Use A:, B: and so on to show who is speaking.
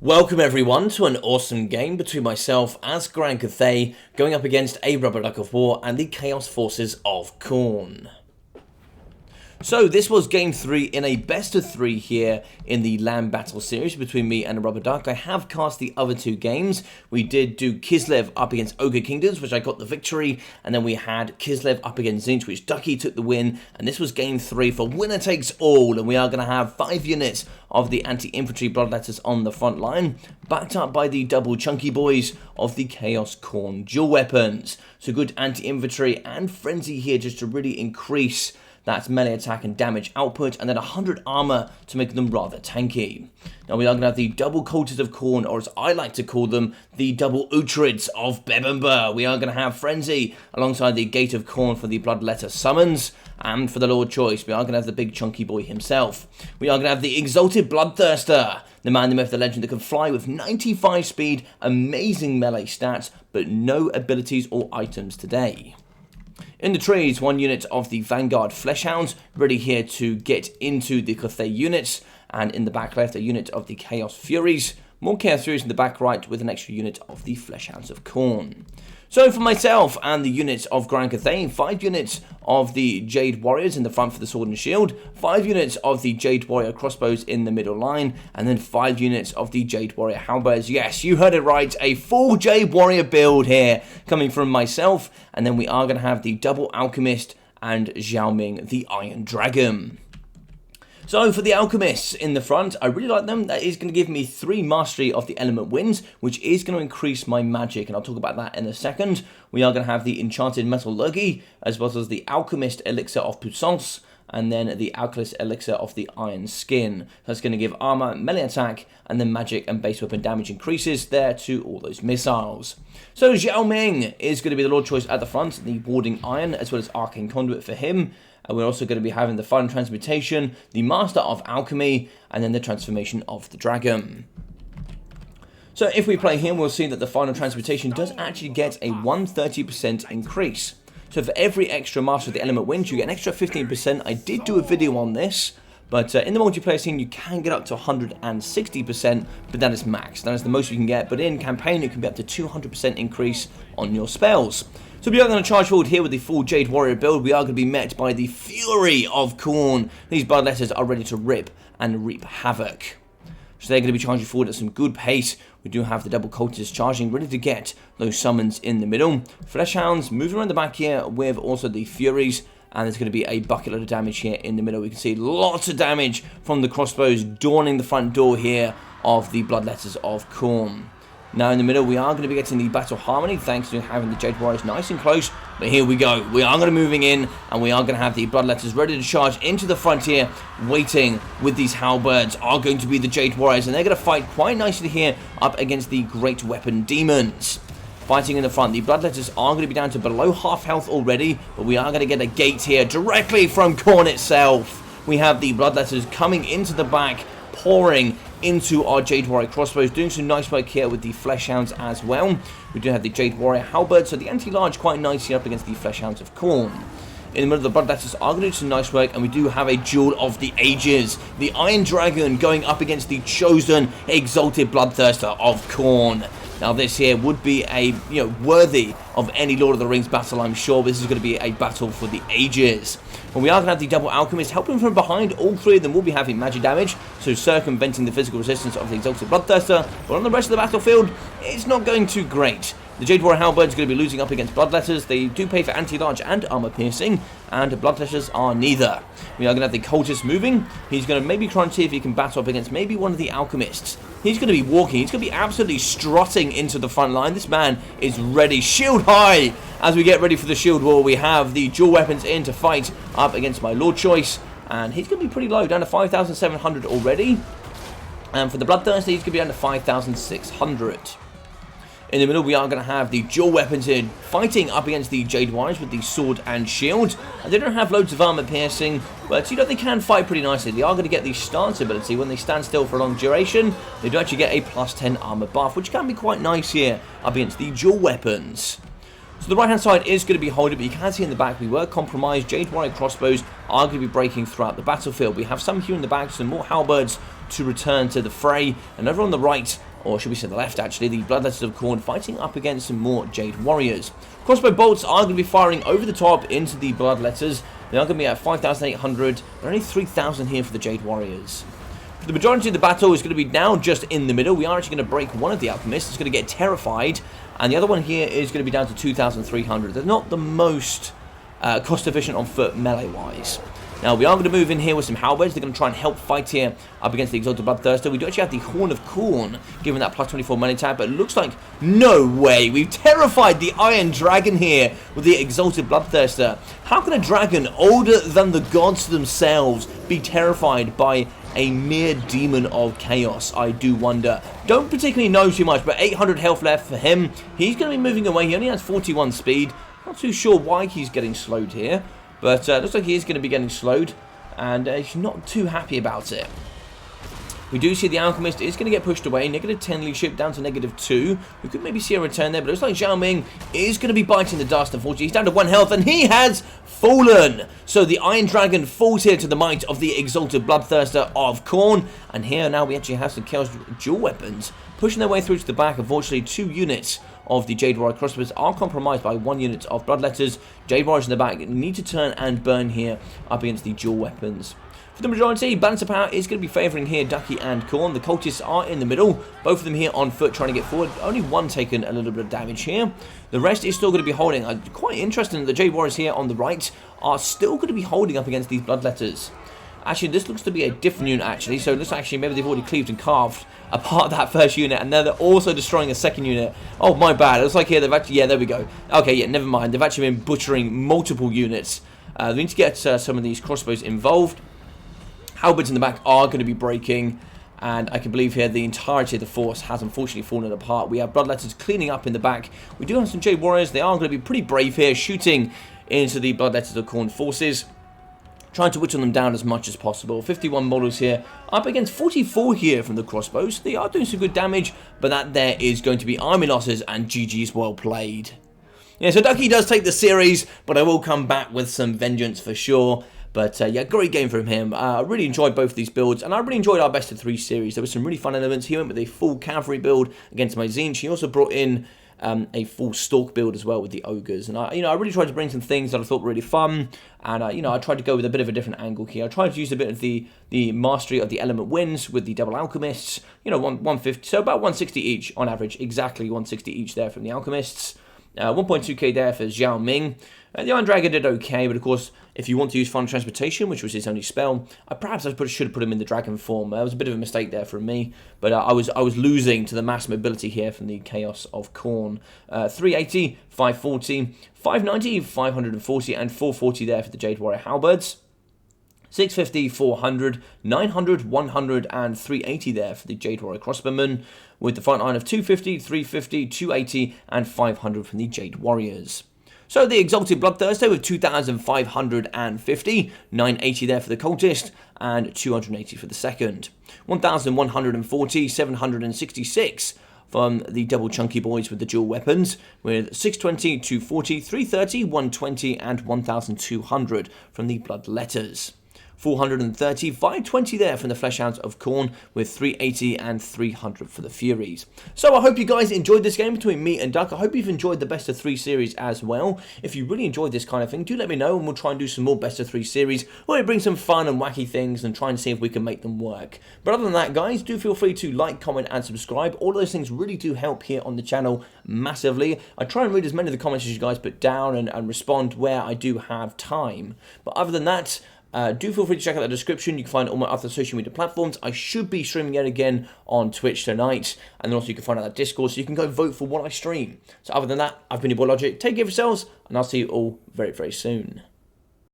A: Welcome everyone to an awesome game between myself as Grand Cathay going up against a rubber duck of war and the Chaos Forces of Khorne. So this was game 3 in a best of 3 here in the land battle series between me and a rubber duck. I have cast the other 2 games. We did do Kislev up against Ogre Kingdoms, which I got the victory, and then we had Kislev up against Zinch, which Ducky took the win, and this was game 3 for winner takes all, and we are going to have 5 units of the anti-infantry bloodletters on the front line, backed up by the double chunky boys of the Chaos Khorne dual weapons. So good anti-infantry and frenzy here just to really increase that's melee attack and damage output, and then 100 armor to make them rather tanky. Now we are going to have the double cultists of Khorne, or as I like to call them, the double Uhtred of Bebember. We are going to have Frenzy alongside the Gate of Khorne for the Bloodletter summons, and for the Lord Choice, we are going to have the big chunky boy himself. We are going to have the Exalted Bloodthirster, the man, the myth, the legend that can fly with 95 speed, amazing melee stats, but no abilities or items today. In the trees, 1 unit of the Vanguard Fleshhounds, ready here to get into the Cathay units, and in the back left, a unit of the Chaos Furies, more Chaos Furies in the back right with an extra unit of the Fleshhounds of Khorne. So for myself and the units of Grand Cathay, 5 units of the Jade Warriors in the front for the Sword and Shield, 5 units of the Jade Warrior Crossbows in the middle line, and then 5 units of the Jade Warrior Halberds. Yes, you heard it right, a full Jade Warrior build here coming from myself, and then we are going to have the Double Alchemist and Xiaoming the Iron Dragon. So for the Alchemists in the front, I really like them. That is going to give me 3 Mastery of the Element Winds, which is going to increase my magic, and I'll talk about that in a second. We are going to have the Enchanted Metallurgy, as well as the Alchemist Elixir of Puissance, and then the Alchemist Elixir of the Iron Skin. That's going to give armor, melee attack, and then magic and base weapon damage increases there to all those missiles. So Xiaoming is going to be the Lord Choice at the front, the Warding Iron, as well as Arcane Conduit for him. And we're also going to be having the Final Transmutation, the Master of Alchemy, and then the Transformation of the Dragon. So if we play him, we'll see that the Final Transmutation does actually get a 130% increase. So for every extra Master of the Element Wind, you get an extra 15%. I did do a video on this, but in the multiplayer scene, you can get up to 160%, but that is max. That is the most you can get, but in campaign, it can be up to 200% increase on your spells. So we are going to charge forward here with the full Jade Warrior build. We are going to be met by the Fury of Khorne. These Bloodletters are ready to rip and reap havoc. So they're going to be charging forward at some good pace. We do have the double cultists charging, ready to get those summons in the middle. Fleshhounds moving around the back here with also the Furies. And there's going to be a bucket load of damage here in the middle. We can see lots of damage from the crossbows dawning the front door here of the Bloodletters of Khorne. Now in the middle, we are going to be getting the Battle Harmony, thanks to having the Jade Warriors nice and close. But here we go. We are going to be moving in, and we are going to have the Bloodletters ready to charge into the frontier, waiting with these Halberds are going to be the Jade Warriors, and they're going to fight quite nicely here up against the Great Weapon Demons. Fighting in the front, the Bloodletters are going to be down to below half health already, but we are going to get a gate here directly from Khorne itself. We have the Bloodletters coming into the back, pouring into our Jade Warrior crossbows, doing some nice work here with the Fleshhounds as well. We do have the Jade Warrior Halberd, so the anti-large quite nicely up against the Fleshhounds of Khorne. In the middle of the Bloodletters are going to do some nice work, and we do have a Duel of the Ages. The Iron Dragon going up against the chosen Exalted Bloodthirster of Khorne. Now this here would be a, worthy of any Lord of the Rings battle, I'm sure. But this is going to be a battle for the ages. But we are going to have the Double Alchemist helping from behind. All 3 of them will be having magic damage, so circumventing the physical resistance of the Exalted Bloodthirster. But on the rest of the battlefield, it's not going too great. The Jade Warrior Halberd is going to be losing up against Bloodletters. They do pay for anti-large and armor piercing, and Bloodletters are neither. We are going to have the Cultist moving. He's going to maybe try and see if he can battle up against maybe one of the Alchemists. He's going to be walking. He's going to be absolutely strutting into the front line. This man is ready. Shield high! As we get ready for the shield wall, we have the dual weapons in to fight up against my Lord Choice. And he's going to be pretty low, down to 5,700 already. And for the Bloodthirster, he's going to be down to 5,600. In the middle, we are going to have the dual weapons in, fighting up against the Jade Warriors with the sword and shield. And they don't have loads of armor piercing, but they can fight pretty nicely. They are going to get the stance ability when they stand still for a long duration. They do actually get a plus 10 armor buff, which can be quite nice here up against the dual weapons. So the right hand side is going to be holding, but you can see in the back we were compromised. Jade Warrior crossbows are going to be breaking throughout the battlefield. We have some here in the back, some more halberds to return to the fray. And over on the right, or should we say the left actually, the Bloodletters of Khorne fighting up against some more Jade Warriors. Crossbow bolts are going to be firing over the top into the Bloodletters. They are going to be at 5,800, but only 3,000 here for the Jade Warriors. The majority of the battle is going to be now just in the middle. We are actually going to break one of the alchemists. It's going to get terrified. And the other one here is going to be down to 2,300. They're not the most cost efficient on foot melee-wise. Now, we are going to move in here with some halberds. They're going to try and help fight here up against the Exalted Bloodthirster. We do actually have the Horn of Khorne, given that plus 24 melee tap, but it looks like no way. We've terrified the Iron Dragon here with the Exalted Bloodthirster. How can a dragon older than the gods themselves be terrified by a mere demon of chaos? I do wonder. Don't particularly know too much, but 800 health left for him. He's going to be moving away. He only has 41 speed. Not too sure why he's getting slowed here. But looks like he is going to be getting slowed, and he's not too happy about it. We do see the Alchemist is going to get pushed away. Negative 10 leadership down to negative 2. We could maybe see a return there, but it looks like Zhao Ming is going to be biting the dust. Unfortunately, he's down to 1 health, and he has fallen. So the Iron Dragon falls here to the might of the Exalted Bloodthirster of Khorne. And here now we actually have some Chaos dual weapons pushing their way through to the back. Unfortunately, 2 units of the Jade Warrior crossbows are compromised by 1 unit of Bloodletters. Jade Warriors in the back need to turn and burn here up against the dual weapons. For the majority, balance of power is going to be favouring here Ducky and Khorne. The cultists are in the middle, both of them here on foot trying to get forward. Only one taken a little bit of damage here. The rest is still going to be holding. Quite interesting that the Jade Warriors here on the right are still going to be holding up against these Bloodletters. Actually, this looks to be a different unit, actually. So, it looks actually maybe they've already cleaved and carved apart that first unit, and now they're also destroying a second unit. Oh, my bad. It looks like here they've actually... Yeah, there we go. Okay, yeah, never mind. They've actually been butchering multiple units. We need to get some of these crossbows involved. Halberds in the back are going to be breaking, and I can believe here the entirety of the force has unfortunately fallen apart. We have Bloodletters cleaning up in the back. We do have some Jade Warriors. They are going to be pretty brave here, shooting into the Bloodletters of Khorne forces, trying to whittle them down as much as possible. 51 models here, up against 44 here from the crossbows. They are doing some good damage, but that there is going to be army losses, and GG's well played. Yeah, so Ducky does take the series, but I will come back with some vengeance for sure. But yeah, great game from him. I really enjoyed both of these builds, and I really enjoyed our best of 3 series. There were some really fun elements. He went with a full cavalry build against my Tzeentch. He also brought in a full stalk build as well with the ogres, and I really tried to bring some things that I thought were really fun, and I tried to go with a bit of a different angle here. I tried to use a bit of the mastery of the element winds with the double alchemists. 150, so about 160 each on average, exactly 160 each there from the alchemists. 1.2k there for Zhao Ming. The Iron Dragon did okay, but of course, if you want to use Final Transportation, which was his only spell, perhaps I should have put him in the dragon form. That was a bit of a mistake there from me, but I was losing to the mass mobility here from the Chaos of Khorne. 380, 540, 590, 540, and 440 there for the Jade Warrior Halberds. 650, 400, 900, 100, and 380 there for the Jade Warrior Crossbowmen, with the front line of 250, 350, 280, and 500 from the Jade Warriors. So the Exalted Bloodthirster with 2,550, 980 there for the Cultist, and 280 for the second. 1,140, 766 from the double chunky boys with the dual weapons, with 620, 240, 330, 120, and 1,200 from the Bloodletters. 430, 520 there from the Fleshhounds of Khorne, with 380 and 300 for the Furies. So I hope you guys enjoyed this game between me and Duck. I hope you've enjoyed the best of 3 series as well. If you really enjoyed this kind of thing, do let me know, and we'll try and do some more best of 3 series, where we bring some fun and wacky things and try and see if we can make them work. But other than that, guys, do feel free to like, comment, and subscribe. All of those things really do help here on the channel massively. I try and read as many of the comments as you guys put down and respond where I do have time. But other than that, do feel free to check out the description. You can find all my other social media platforms. I should be streaming yet again on Twitch tonight. And then also you can find out that Discord, so you can go vote for what I stream. So other than that, I've been your boy Logic. Take care of yourselves, and I'll see you all very, very soon.